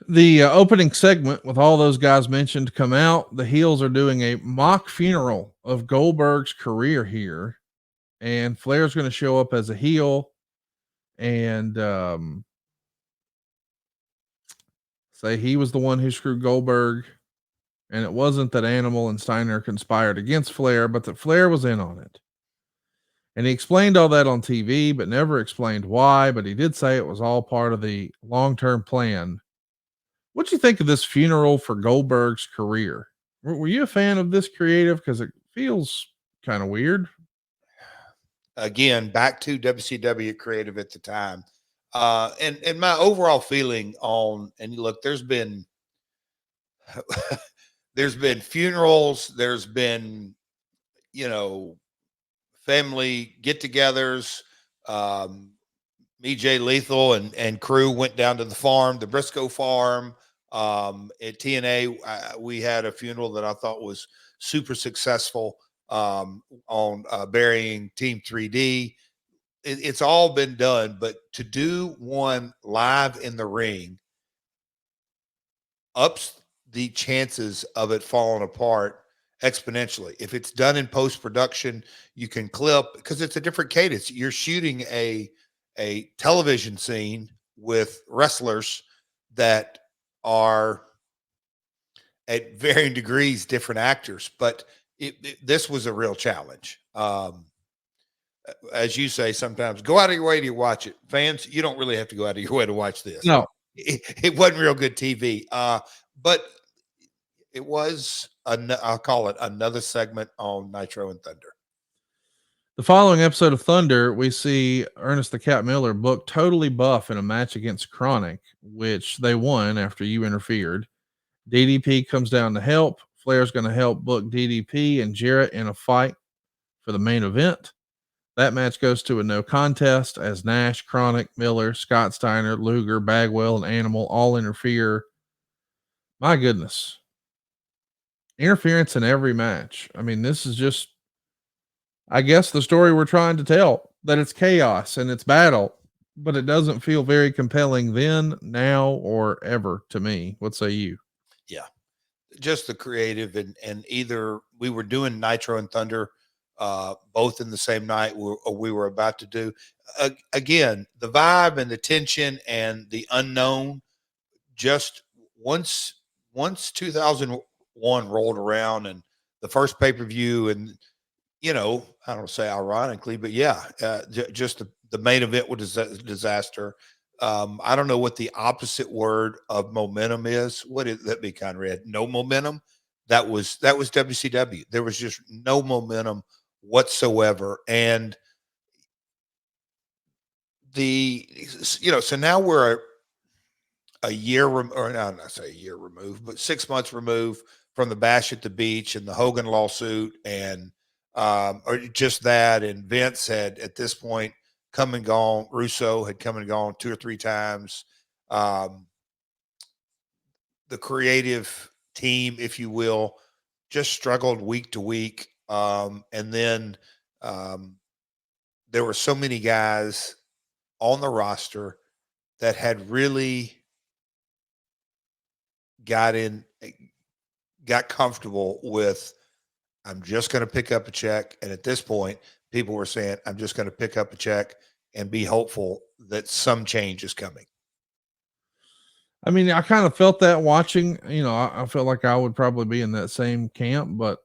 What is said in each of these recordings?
The opening segment with all those guys mentioned come out. The heels are doing a mock funeral of Goldberg's career here, and Flair's going to show up as a heel and say he was the one who screwed Goldberg, and it wasn't that Animal and Steiner conspired against Flair, but that Flair was in on it. And he explained all that on TV, but never explained why. But he did say it was all part of the long-term plan. What'd you think of this funeral for Goldberg's career? Were you a fan of this creative? Because it feels kind of weird. Again, back to WCW creative at the time. And my overall feeling on, and look, there's been funerals, there's been, family get-togethers. Me, Jay Lethal and crew went down to the farm, the Briscoe farm. At TNA, we had a funeral that I thought was super successful on burying Team 3D. It's all been done, but to do one live in the ring ups the chances of it falling apart exponentially. If it's done in post-production, you can clip, because it's a different cadence. You're shooting a television scene with wrestlers that are at varying degrees different actors, but this was a real challenge. As you say, sometimes go out of your way to watch it. Fans, you don't really have to go out of your way to watch this. No, it wasn't real good TV, but it was, I'll call it another segment on Nitro and Thunder. The following episode of Thunder, we see Ernest the Cat Miller booked totally buff in a match against Chronic, which they won after you interfered. DDP comes down to help. Flair's going to help book DDP and Jarrett in a fight for the main event. That match goes to a no contest as Nash, Chronic, Miller, Scott Steiner, Luger, Bagwell, and Animal all interfere. My goodness. Interference in every match. I mean, this is just, I guess, the story we're trying to tell, that it's chaos and it's battle, but it doesn't feel very compelling then, now, or ever to me. What say you? Yeah. Just the creative, and either we were doing Nitro and Thunder both in the same night we were about to do. Again, the vibe and the tension and the unknown, just once 2001 rolled around and the first pay-per-view, and I don't say ironically, but yeah, just the main event was a disaster. I don't know what the opposite word of momentum is. What did that be, Conrad? No momentum. That was WCW. There was just no momentum whatsoever. And so now we're a year, or not say a year removed, but 6 months removed from the Bash at the Beach and the Hogan lawsuit, and or just that. And Vince had at this point come and gone. Russo had come and gone 2 or 3 times. The creative team, if you will, just struggled week to week. And then there were so many guys on the roster that had really got comfortable with, I'm just going to pick up a check. And at this point, people were saying, I'm just going to pick up a check and be hopeful that some change is coming. I mean, I kind of felt that watching, I felt like I would probably be in that same camp, but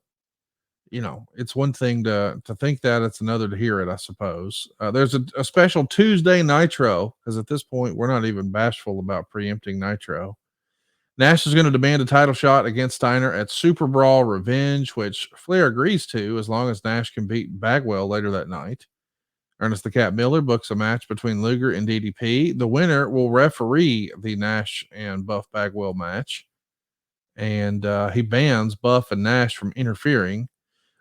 it's one thing to think that, it's another to hear it, I suppose. There's a special Tuesday Nitro, because at this point, we're not even bashful about preempting Nitro. Nash is going to demand a title shot against Steiner at Super Brawl Revenge, which Flair agrees to as long as Nash can beat Bagwell later that night. Ernest the Cat Miller books a match between Luger and DDP. The winner will referee the Nash and Buff Bagwell match, and he bans Buff and Nash from interfering.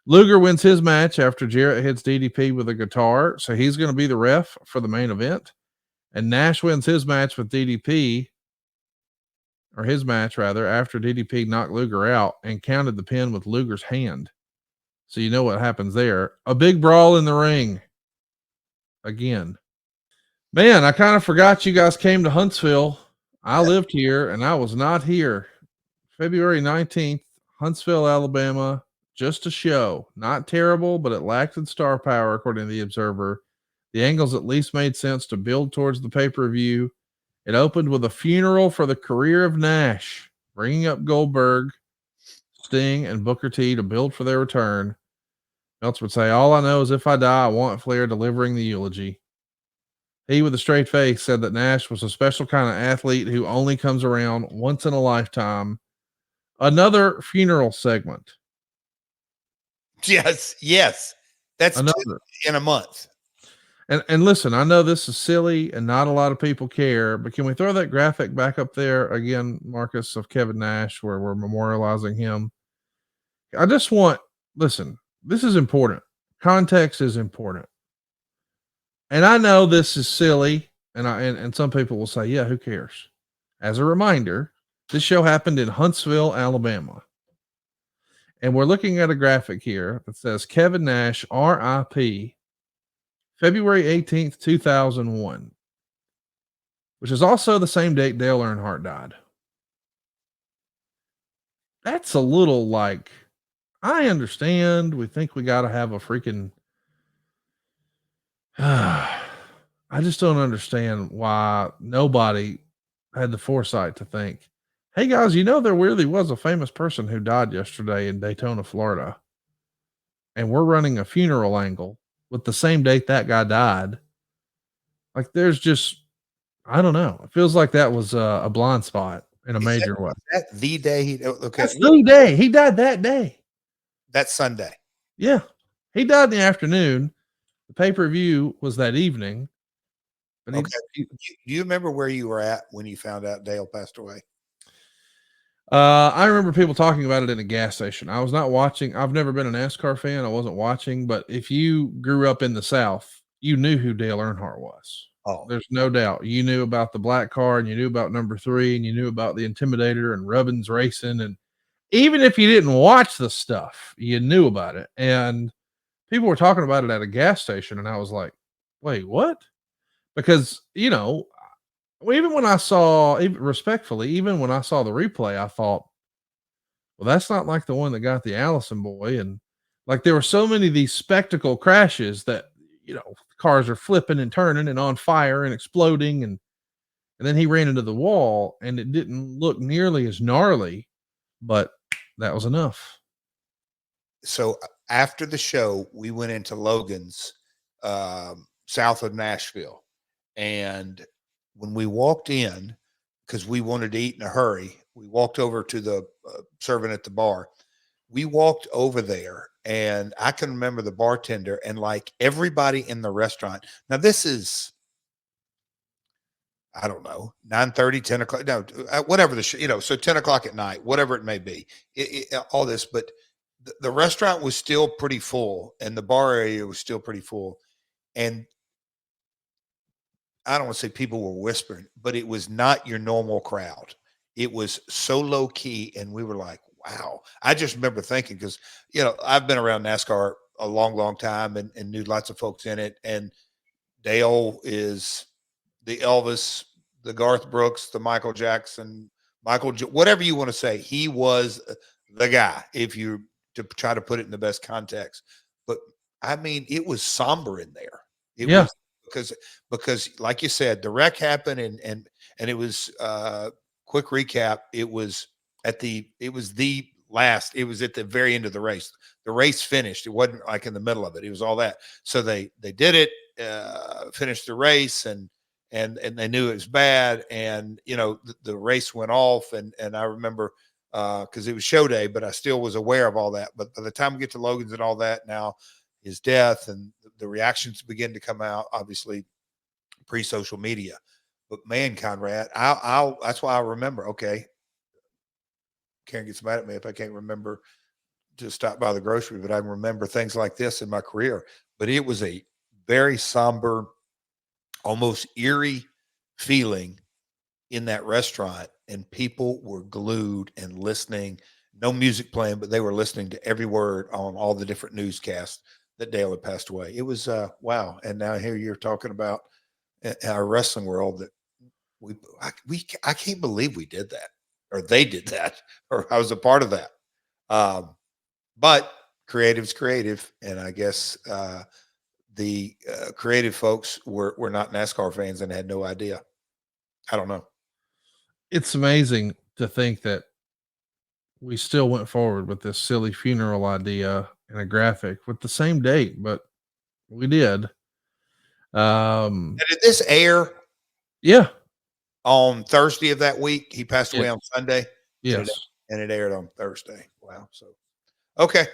Luger wins his match after Jarrett hits DDP with a guitar, so he's going to be the ref for the main event. And Nash wins his match with DDP, or his match rather, after DDP knocked Luger out and counted the pin with Luger's hand. So you know what happens there. A big brawl in the ring. Again. Man, I kind of forgot you guys came to Huntsville. I lived here and I was not here. February 19th, Huntsville, Alabama. Just a show. Not terrible, but it lacked in star power, according to the Observer. The angles at least made sense to build towards the pay-per-view. It opened with a funeral for the career of Nash, bringing up Goldberg, Sting, and Booker T to build for their return. Meltzer would say, all I know is if I die, I want Flair delivering the eulogy. He, with a straight face, said that Nash was a special kind of athlete who only comes around once in a lifetime. Another funeral segment. Yes. That's Another. in a month. And listen, I know this is silly and not a lot of people care, but can we throw that graphic back up there again, Marcus, of Kevin Nash, where we're memorializing him? I just want, listen, this is important. Context is important. And I know this is silly, and some people will say, yeah, who cares? As a reminder, this show happened in Huntsville, Alabama. And we're looking at a graphic here that says Kevin Nash, RIP, February 18th, 2001, which is also the same date Dale Earnhardt died. That's a little like, I understand. We think we got to have a freaking, I just don't understand why nobody had the foresight to think, hey guys, there really was a famous person who died yesterday in Daytona, Florida. And we're running a funeral angle with the same date that guy died. Like there's just, I don't know. It feels like that was a blind spot in a major way. That the day That's the day he died. That day. That's Sunday. Yeah, he died in the afternoon. The pay-per-view was that evening. But do you remember where you were at when you found out Dale passed away? I remember people talking about it in a gas station. I was not watching. I've never been a NASCAR fan. I wasn't watching. But if you grew up in the South, you knew who Dale Earnhardt was. Oh, there's no doubt. You knew about the black car, and you knew about number 3, and you knew about the Intimidator and Rubbins Racing. And even if you didn't watch the stuff, you knew about it. And people were talking about it at a gas station. And I was like, wait, what? Because, even when I saw, respectfully, even when I saw the replay, I thought, well, that's not like the one that got the Allison boy. And like there were so many of these spectacle crashes that, cars are flipping and turning and on fire and exploding. And then he ran into the wall and it didn't look nearly as gnarly, but that was enough. So after the show, we went into Logan's, south of Nashville. And when we walked in, because we wanted to eat in a hurry, we walked over to the servant at the bar. We walked over there, and I can remember the bartender and like everybody in the restaurant. Now, this is, I don't know, 9:30, 10 o'clock, no, whatever the show, so 10 o'clock at night, whatever it may be, all this. But the restaurant was still pretty full, and the bar area was still pretty full. And I don't want to say people were whispering, but it was not your normal crowd. It was so low key. And we were like, wow. I just remember thinking, because, I've been around NASCAR a long, long time and knew lots of folks in it. And Dale is the Elvis, the Garth Brooks, the Michael Jackson, whatever you want to say. He was the guy, if you to try to put it in the best context. But I mean, it was somber in there. It was because like you said, the wreck happened and it was quick recap. It was at the very end of the race. The race finished. It wasn't like in the middle of it. It was all that. So they did it, finished the race and they knew it was bad. And, the race went off and I remember because it was show day, but I still was aware of all that. But by the time we get to Logan's and all that, now his death and the reactions begin to come out, obviously pre-social media. But man, Conrad, that's why I remember. Okay, Karen gets mad at me if I can't remember to stop by the grocery, but I remember things like this in my career. But it was a very somber, almost eerie feeling in that restaurant, and people were glued and listening. No music playing, but they were listening to every word on all the different newscasts that Dale had passed away. It was wow. And now here you're talking about our wrestling world that I can't believe we did that, or they did that, or I was a part of that. But creative's creative, and I guess the creative folks were not NASCAR fans and had no idea. I don't know. It's amazing to think that we still went forward with this silly funeral idea and a graphic with the same date, but we did. And did this air Yeah. on Thursday of that week? He passed away Yeah. on Sunday. Yes. And it aired on Thursday. Wow. So, okay.